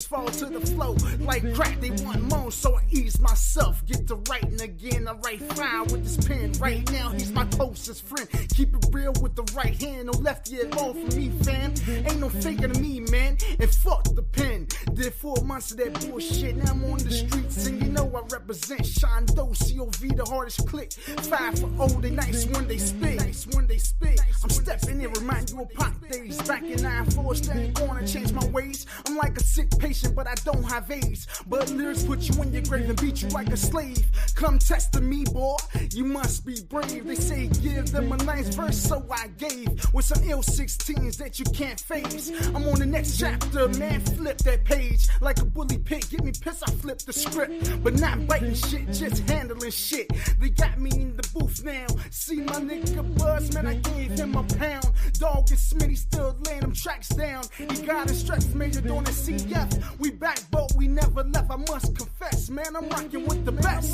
fall to the flow like crack, they want more, so I ease myself, get to writing again. I write fine with this pen right now, he's my closest friend. Keep it real with the right hand, no lefty at all for me, fam. Ain't no faking to me, man, and fuck the pen. Did 4 months of that bullshit, now I'm on the streets, and you know I represent Shondo, COV, the hardest click. 5 for old, they nice when they spit. I'm stepping in, remind you of pop days. Back in 9-4, still gonna change my ways. I'm like a sick patient, but I don't have AIDS. But lyrics put you in your grave and beat you like a slave. Come test me, boy, you must be brave. They say give them a nice verse, so I gave. With some ill 16s that you can't phase. I'm on the next chapter, man, flip that page. Like a bully pig, get me pissed, I flip the script. But not biting shit, just handling shit. They got me in the booth now. See my nigga Buzz, man, I gave him a pound. Dog and Smitty still laying them tracks down. He got a stretch major doing the CF. We back, but we never left, I must confess. Man, I'm rocking with the best.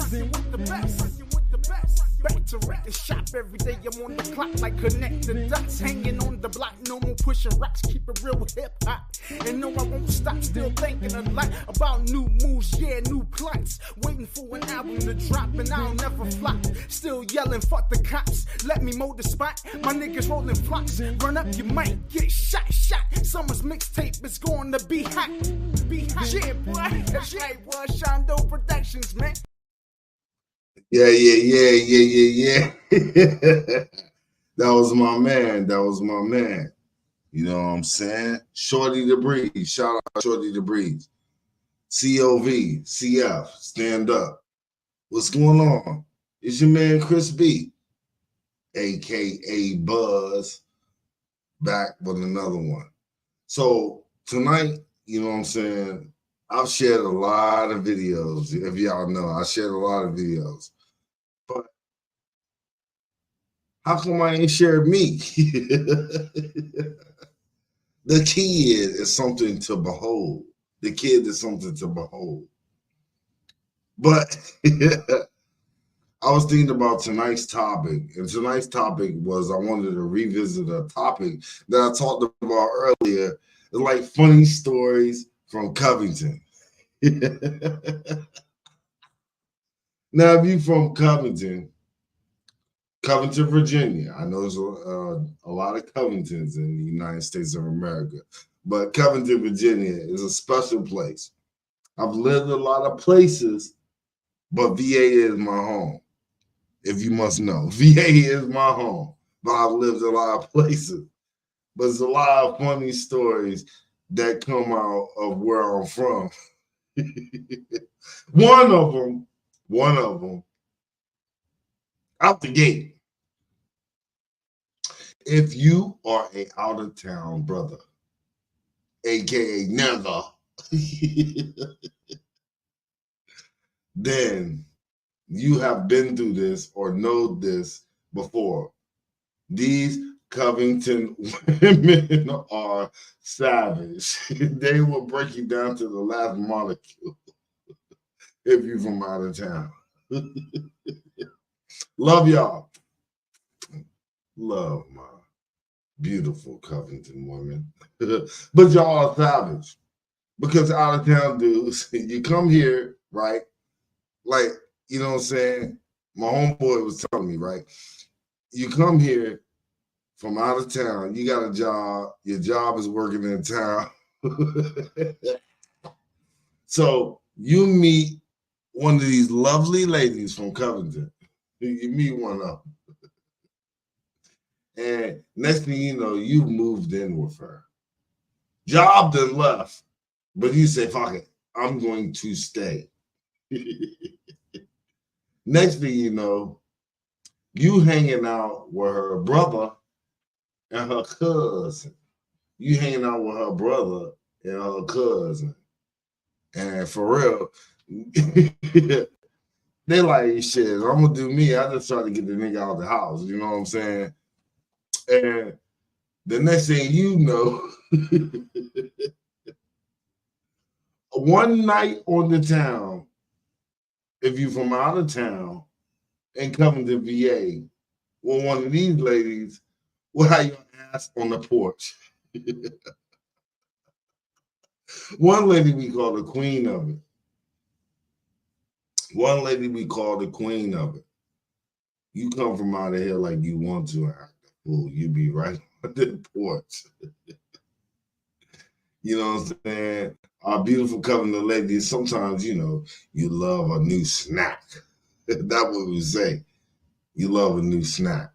Back to record shop every day, I'm on the clock like connect the dots. Hanging on the block, no more pushing rocks, keep it real with hip-hop. And no, I won't stop, still thinking a lot about new moves, yeah, new plots. Waiting for an album to drop and I'll never flop. Still yelling, fuck the cops, let me mold the spot. My niggas rolling flocks, run up, you might get shot. Summer's mixtape is going to be hot. Yeah, boy, that's right, boy, Shondo Productions, man. Yeah. That was my man. You know what I'm saying? Shorty the Breeze. Shout out Shorty the Breeze. COV, CF, stand up. What's going on? It's your man Chris B, aka Buzz, back with another one. So tonight, you know what I'm saying? I've shared a lot of videos. If y'all know, I shared a lot of videos. But how come I ain't shared me? The kid is something to behold. The kid is something to behold. But I was thinking about tonight's topic, and tonight's topic was I wanted to revisit a topic that I talked about earlier. It's like funny stories from Covington. Now, if you from Covington, Virginia, I know there's a lot of Covingtons in the United States of America, but Covington, Virginia is a special place. I've lived a lot of places, but VA is my home. If you must know, VA is my home, but I've lived a lot of places. But there's a lot of funny stories that come out of where I'm from. One of them, out the gate. If you are a out-of-town brother, aka never, then you have been through this or know this before. These Covington women are savage. They will break you down to the last molecule if you're from out of town. Love y'all. Love my beautiful Covington women. But y'all are savage. Because out of town dudes, you come here, right? Like, you know what I'm saying? My homeboy was telling me, right? You come here from out of town, you got a job, your job is working in town. So you meet one of these lovely ladies from Covington. You meet one of them. And next thing you know, you moved in with her. Job done left, but you say, fuck it, I'm going to stay. Next thing you know, you hanging out with her brother and her cousin. You hanging out with her brother and her cousin. And for real, they like, shit, I'm gonna do me. I just try to get the nigga out of the house. You know what I'm saying? And the next thing you know, one night on the town, if you from out of town and coming to VA, well, one of these ladies will have your ass on the porch. One lady we call the queen of it. One lady we call the queen of it. You come from out of here like you want to act a fool. You be right on the porch. You know what I'm saying? Our beautiful Covenant ladies, sometimes, you love a new snack. That's what we say. You love a new snack.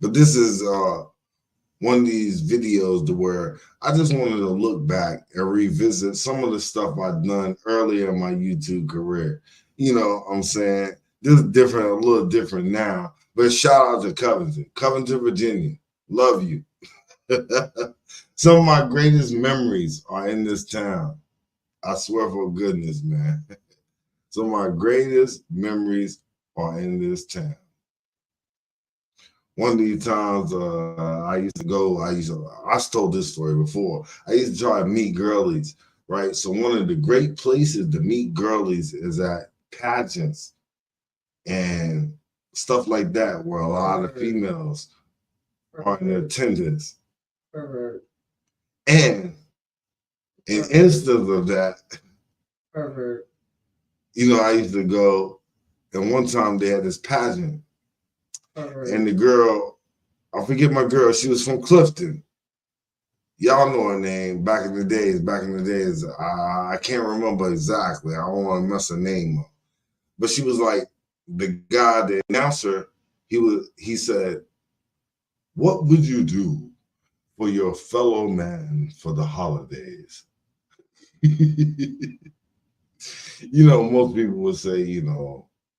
But this is one of these videos to where I just wanted to look back and revisit some of the stuff I've done earlier in my YouTube career. You know what I'm saying? This is different, a little different now. But shout out to Covington, Virginia. Love you. Some of my greatest memories are in this town. I swear for goodness, man. Some of my greatest memories are in this town. One of these times I used to go, I told this story before. I used to try to meet girlies, right? So one of the great places to meet girlies is at pageants and stuff like that, where a lot of females are in attendance. And in instance of that, I used to go, and one time they had this pageant, and the girl, I forget my girl, she was from Clifton. Y'all know her name back in the days. I can't remember exactly. I don't want to mess her name up. But she was like, the guy, the announcer, he said, "What would you do for your fellow man for the holidays?" Most people would say,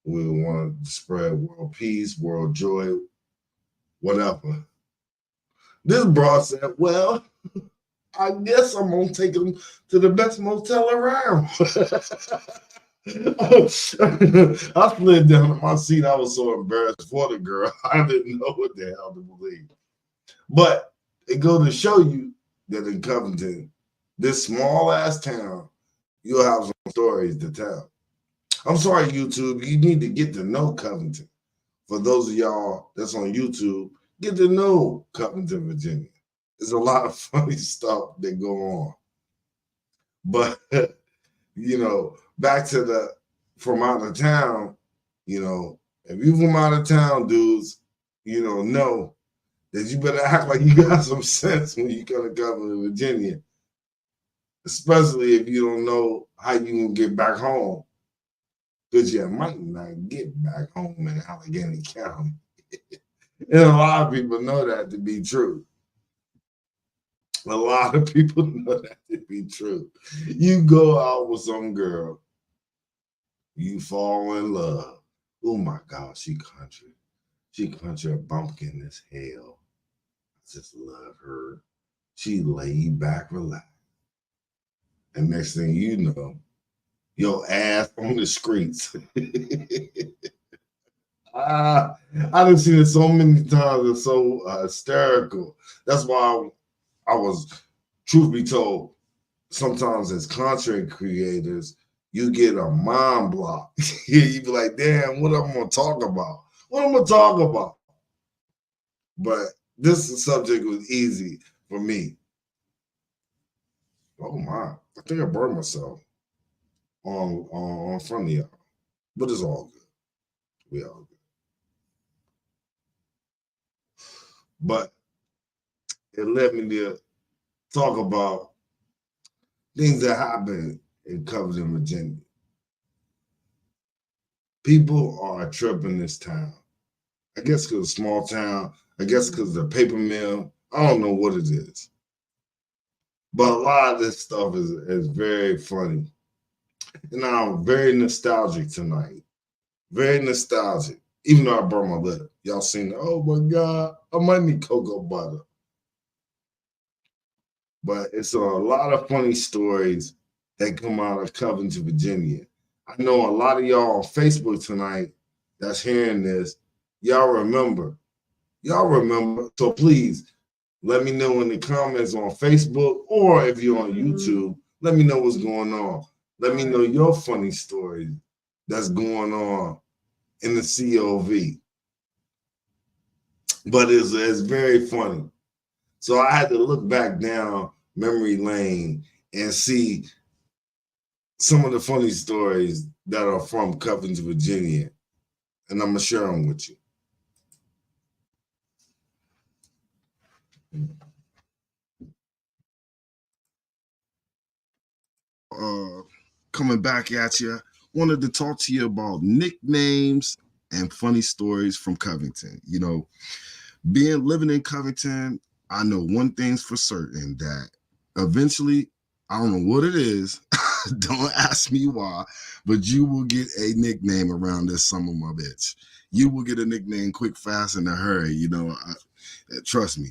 we want to spread world peace, world joy, whatever. This broad said, "Well, I guess I'm going to take him to the best motel around." I slid down in my seat. I was so embarrassed for the girl. I didn't know what the hell to believe. But it goes to show you that in Covington, this small-ass town, you'll have some stories to tell. I'm sorry, YouTube. You need to get to know Covington. For those of y'all that's on YouTube, get to know Covington, Virginia. There's a lot of funny stuff that go on. But, back to from out of town, if you from out of town, dudes, know that you better act like you got some sense when you come to Covington, Virginia. Especially if you don't know how you going to get back home. Because you might not get back home in Allegheny County. And a lot of people know that to be true. A lot of people know that to be true. You go out with some girl, you fall in love. Oh my God, she country. She country bumpkin as hell. I just love her. She laid back, relaxed. And next thing you know, your ass on the streets. I've seen it so many times. It's so hysterical. That's why I was, truth be told, sometimes as content creators, you get a mind block. You be like, damn, what I'm going to talk about? What I'm going to talk about? But this subject was easy for me. Oh my, I think I burned myself on front of y'all. But it's all good. We all good. But it led me to talk about things that happen in Covington, Virginia. People are tripping this town. I guess because it's a small town. I guess because the paper mill. I don't know what it is. But a lot of this stuff is very funny. And I'm very nostalgic tonight. Very nostalgic. Even though I burned my lip. Y'all seen it. Oh my God. I might need cocoa butter. But it's a lot of funny stories that come out of Covington, Virginia. I know a lot of y'all on Facebook tonight that's hearing this. Y'all remember. So please let me know in the comments on Facebook, or if you're on YouTube, let me know what's going on. Let me know your funny stories that's going on in the COV. But it's very funny. So I had to look back down memory lane and see some of the funny stories that are from Covington, Virginia, and I'm gonna share them with you. Coming back at you, wanted to talk to you about nicknames and funny stories from Covington. You know, living in Covington, I know one thing's for certain, that eventually, I don't know what it is, don't ask me why, but you will get a nickname around this summer, my bitch. You will get a nickname quick, fast, in a hurry. You know, trust me.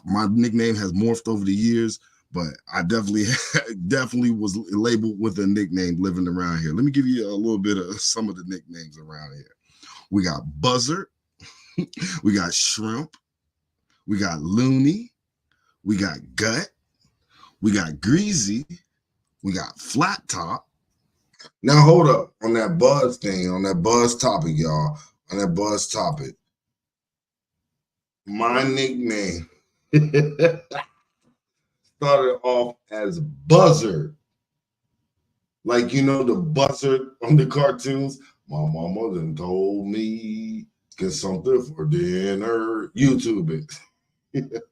My nickname has morphed over the years, but I definitely was labeled with a nickname living around here. Let me give you a little bit of some of the nicknames around here. We got Buzzard, we got Shrimp, we got Looney, we got Gut, we got Greasy, we got Flat Top. Now hold up on that buzz thing, on that buzz topic, y'all. On that buzz topic. My nickname started off as Buzzard. Like, you know, the buzzard on the cartoons. My mama done told me get something for dinner. YouTube it.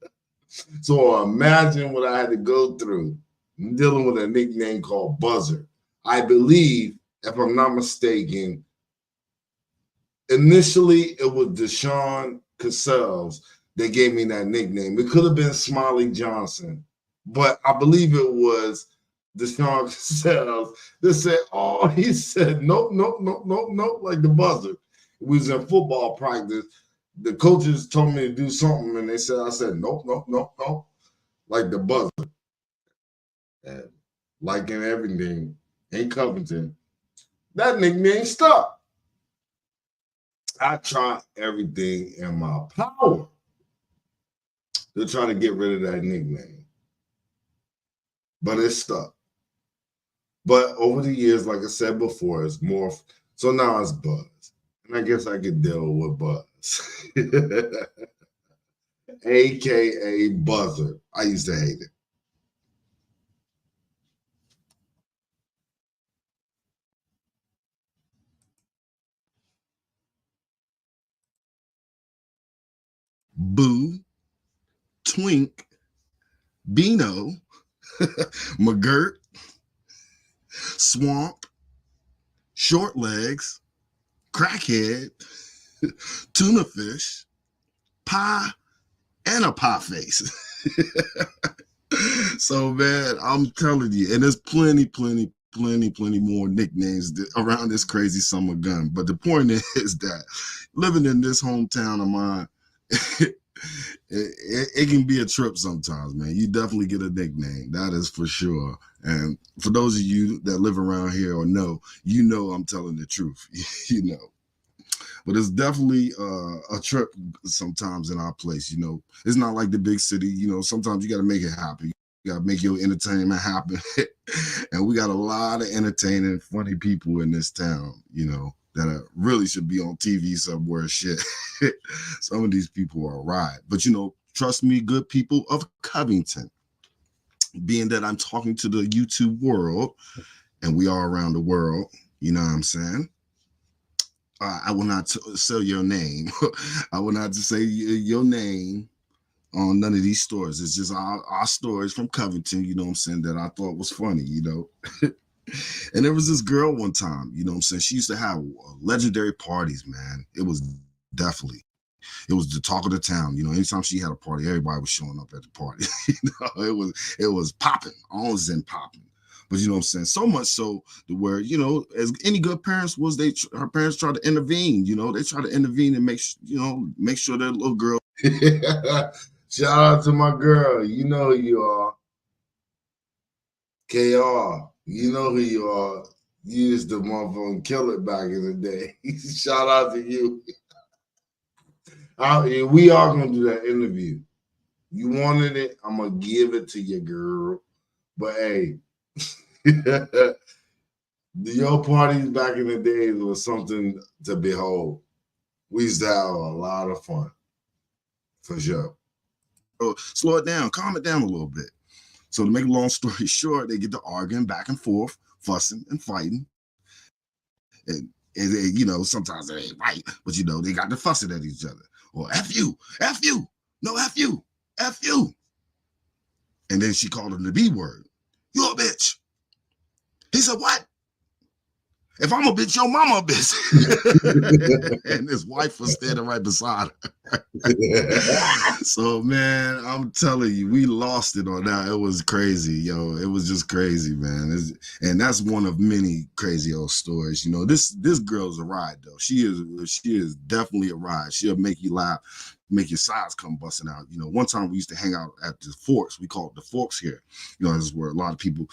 So imagine what I had to go through dealing with a nickname called Buzzard. I believe, if I'm not mistaken, initially it was Deshaun Cassell's that gave me that nickname. It could have been Smiley Johnson, but I believe it was Deshaun Cassell's that said, oh, he said, nope, nope, nope, nope, nope, like the Buzzard. We was in football practice. The coaches told me to do something, and I said, nope, nope, nope, nope, like the Buzzard. And like in everything in Covington, that nickname stuck. I tried everything in my power to try to get rid of that nickname, but it stuck. But over the years, like I said before, it's morphed. So now it's Buzz. And I guess I could deal with Buzz. AKA Buzzer. I used to hate it. Boo, Twink, Beano, McGirt, Swamp, Short Legs, Crackhead, Tuna Fish, Pie, and a Pie Face. So, man, I'm telling you, and there's plenty more nicknames around this crazy summer gun. But the point is that living in this hometown of mine, it can be a trip sometimes, man. You definitely get a nickname, that is for sure. And for those of you that live around here or know, you know I'm telling the truth. You know. But it's definitely a trip sometimes in our place. You know, it's not like the big city. You know, sometimes you got to make it happen. You got to make your entertainment happen. And we got a lot of entertaining, funny people in this town, you know, that really should be on TV somewhere. Shit. Some of these people are right. But, you know, trust me, good people of Covington, being that I'm talking to the YouTube world, and we are around the world, you know what I'm saying? I will not sell your name. I will not say your name on none of these stories. It's just our stories from Covington, you know what I'm saying, that I thought was funny, you know. And there was this girl one time, you know what I'm saying, she used to have legendary parties, man. It was the talk of the town. You know, anytime she had a party, everybody was showing up at the party. You know, it was popping, always in popping. But you know what I'm saying? So much so to where, you know, as any good parents was, her parents tried to intervene, you know, they try to intervene and make sure that little girl. Shout out to my girl. You know who you are. KR. You know who you are. You used to motherfucking kill it back in the day. Shout out to you. We are going to do that interview. You wanted it, I'm going to give it to you, girl. But hey, your parties back in the days was something to behold. We used to have a lot of fun, for sure. So slow it down, calm it down a little bit. So to make a long story short, they get to arguing back and forth, fussing and fighting. And you know, sometimes they ain't right, but you know, they got to fussing at each other. Or F you, no F you, F you. And then she called him the B word. You a bitch. He said, what? If I'm a bitch, your mama a bitch. And his wife was standing right beside her. So, man, I'm telling you, we lost it on that. It was crazy, yo. It was just crazy, man. And that's one of many crazy old stories. You know, this girl's a ride, though. She is definitely a ride. She'll make you laugh, make your sides come busting out. You know, one time we used to hang out at the Forks. We call it the Forks here. You know, this is where a lot of people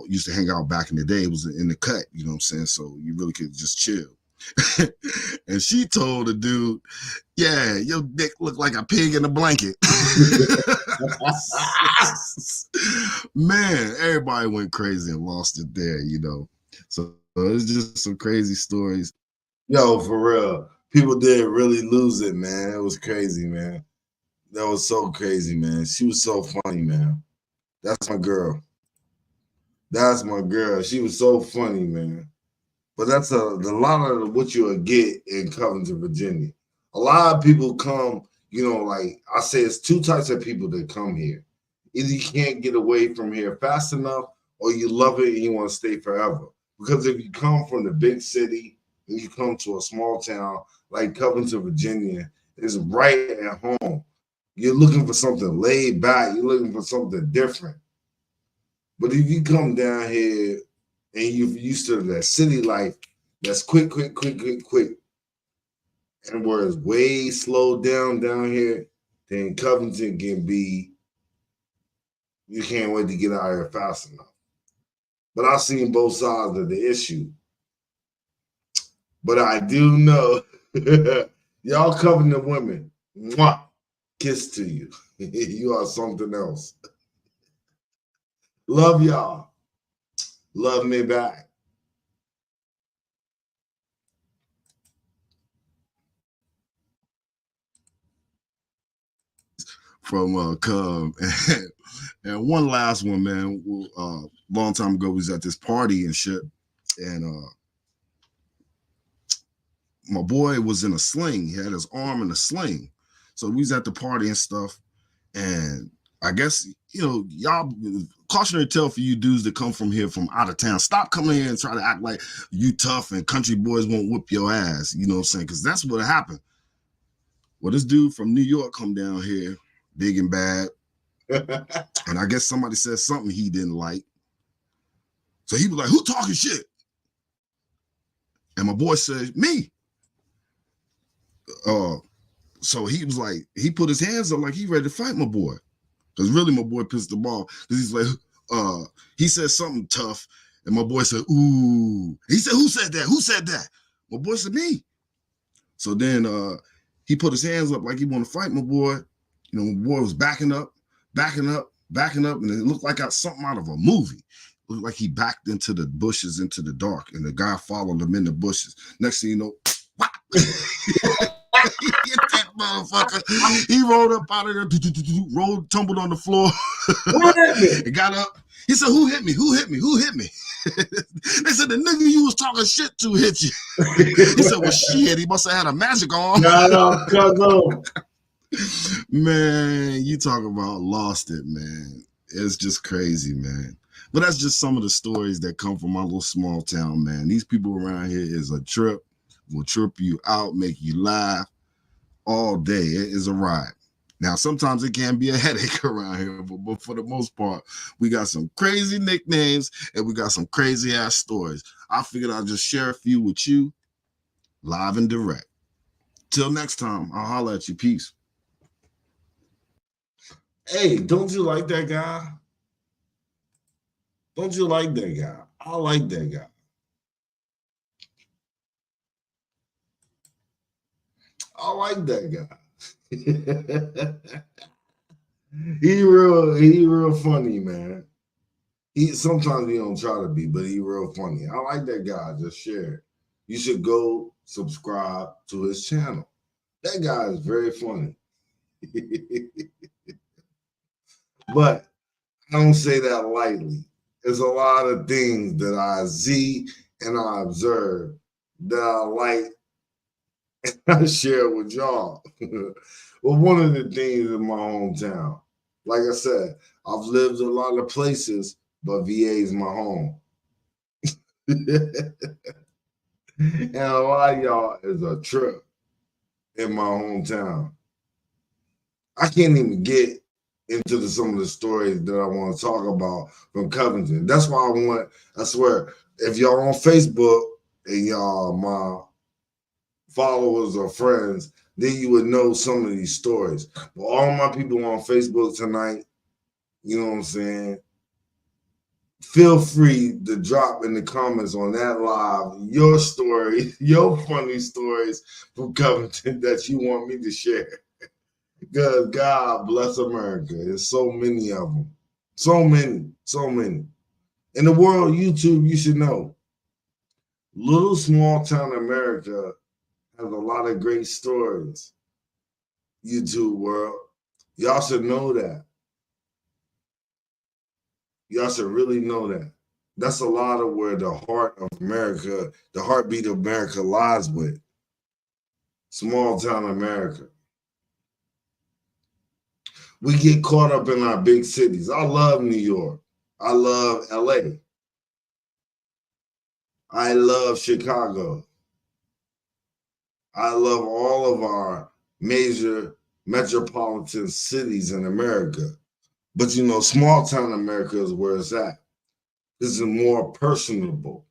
used to hang out back in the day. It was in the cut, you know what I'm saying? So you really could just chill. And she told the dude, yeah, your dick looked like a pig in a blanket. Man, everybody went crazy and lost it there, you know. So it's just some crazy stories. Yo, for real. People did really lose it, man. It was crazy, man. That was so crazy, man. She was so funny, man. That's my girl. That's my girl. She was so funny, man. But that's a lot of what you'll get in Covington, Virginia. A lot of people come, you know, like I say, it's two types of people that come here. Either you can't get away from here fast enough, or you love it and you want to stay forever. Because if you come from the big city and you come to a small town like Covington, Virginia, it's right at home. You're looking for something laid back. You're looking for something different. But if you come down here and you're used to that city life, that's quick, and where it's way slowed down here, then Covington can be, you can't wait to get out of here fast enough. But I've seen both sides of the issue. But I do know, y'all Covington women, mwah, kiss to you. You are something else. Love y'all. Love me back. From Cub. And one last one, man. Long time ago, we was at this party and shit. And my boy was in a sling. He had his arm in a sling. So we was at the party and stuff. And I guess, you know, y'all, cautionary tale for you dudes that come from here from out of town. Stop coming here and try to act like you tough and country boys won't whip your ass. You know what I'm saying? Because that's what happened. Well, this dude from New York come down here, big and bad. And I guess somebody said something he didn't like. So he was like, who talking shit? And my boy said, me. So he was like, he put his hands up like he ready to fight my boy. Because really my boy pissed the ball. Because he's like, he said something tough. And my boy said, ooh. He said, who said that? Who said that? My boy said, me. So then he put his hands up like he want to fight my boy. You know, my boy was backing up. And it looked like something out of a movie. It looked like he backed into the bushes, into the dark, and the guy followed him in the bushes. Next thing you know, he hit that motherfucker. He rolled up out of there, tumbled on the floor, and got up. He said, who hit me? Who hit me? Who hit me? They said, the nigga you was talking shit to hit you. He said, well, shit, he must have had a magic on. Man, you talk about lost it, man. It's just crazy, man. But that's just some of the stories that come from my little small town, man. These people around here is a trip, will trip you out, make you laugh all day. It is a ride. Now, sometimes it can be a headache around here, but for the most part, we got some crazy nicknames and we got some crazy ass stories. I figured I'll just share a few with you live and direct. Till next time, I'll holler at you. Peace. Hey, don't you like that guy? Don't you like that guy? I like that guy. I like that guy. He real funny, man. Sometimes he don't try to be, but he real funny. I like that guy. Just share it. You should go subscribe to his channel. That guy is very funny. But I don't say that lightly. There's a lot of things that I see and I observe that I like and I share with y'all. Well, one of the things in my hometown, like I said, I've lived a lot of places, but VA is my home. And a lot of y'all is a trip in my hometown. I can't even get into some of the stories that I want to talk about from Covington. That's why I swear, if y'all on Facebook and y'all my followers or friends, then you would know some of these stories. But all my people on Facebook tonight, you know what I'm saying? Feel free to drop in the comments on that live your story, your funny stories from Covington that you want me to share. Because God bless America. There's so many of them. So many, so many. In the world, YouTube, you should know. Little small town America has a lot of great stories. YouTube world. Y'all should know that. Y'all should really know that. That's a lot of where the heart of America, the heartbeat of America lies with. Small town America. We get caught up in our big cities. I love New York. I love LA. I love Chicago. I love all of our major metropolitan cities in America. But you know, small town America is where it's at. This is more personable.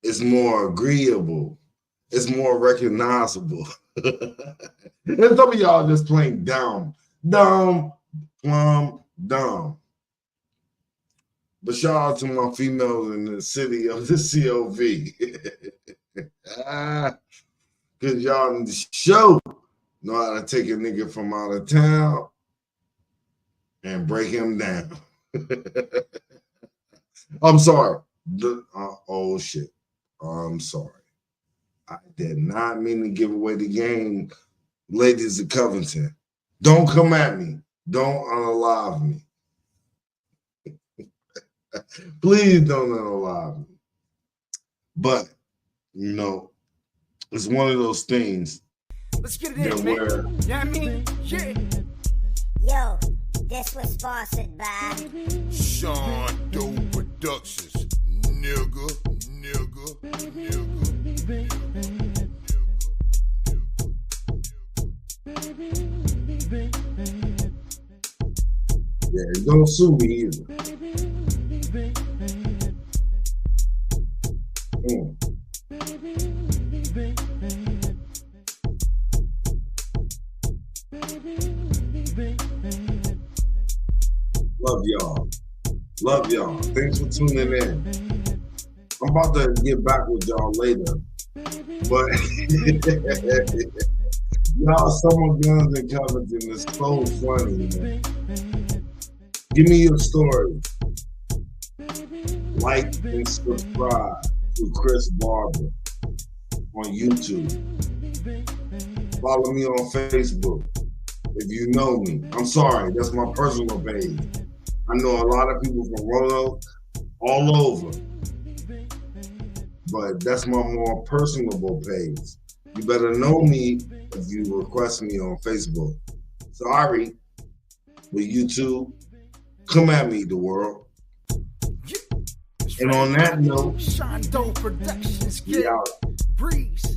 It's more agreeable. It's more recognizable. And some of y'all just plain dumb. But shout out to my females in the city of the COV. Because y'all in the show know how to take a nigga from out of town and break him down. I'm sorry. Oh, shit. I'm sorry. I did not mean to give away the game, ladies of Covington. Don't come at me. Don't unalive me. Please don't unalive me. But, you know, it's one of those things. Let's get it in, man. You know what I mean? Yeah. Yo, this was sponsored by Sean Doe Productions. Nigga. Yeah, don't sue me either. Love y'all. Love y'all. Thanks for tuning in. I'm about to get back with y'all later. But y'all, Summer Guns and Covington is so funny, man. Give me your story. Like and subscribe to Chris Barber on YouTube. Follow me on Facebook if you know me. I'm sorry, that's my personal page. I know a lot of people from Roanoke all over, but that's my more personable page. You better know me if you request me on Facebook. Sorry, but YouTube, come at me, the world. And on that note, Sean Doe Productions, we out. Breeze.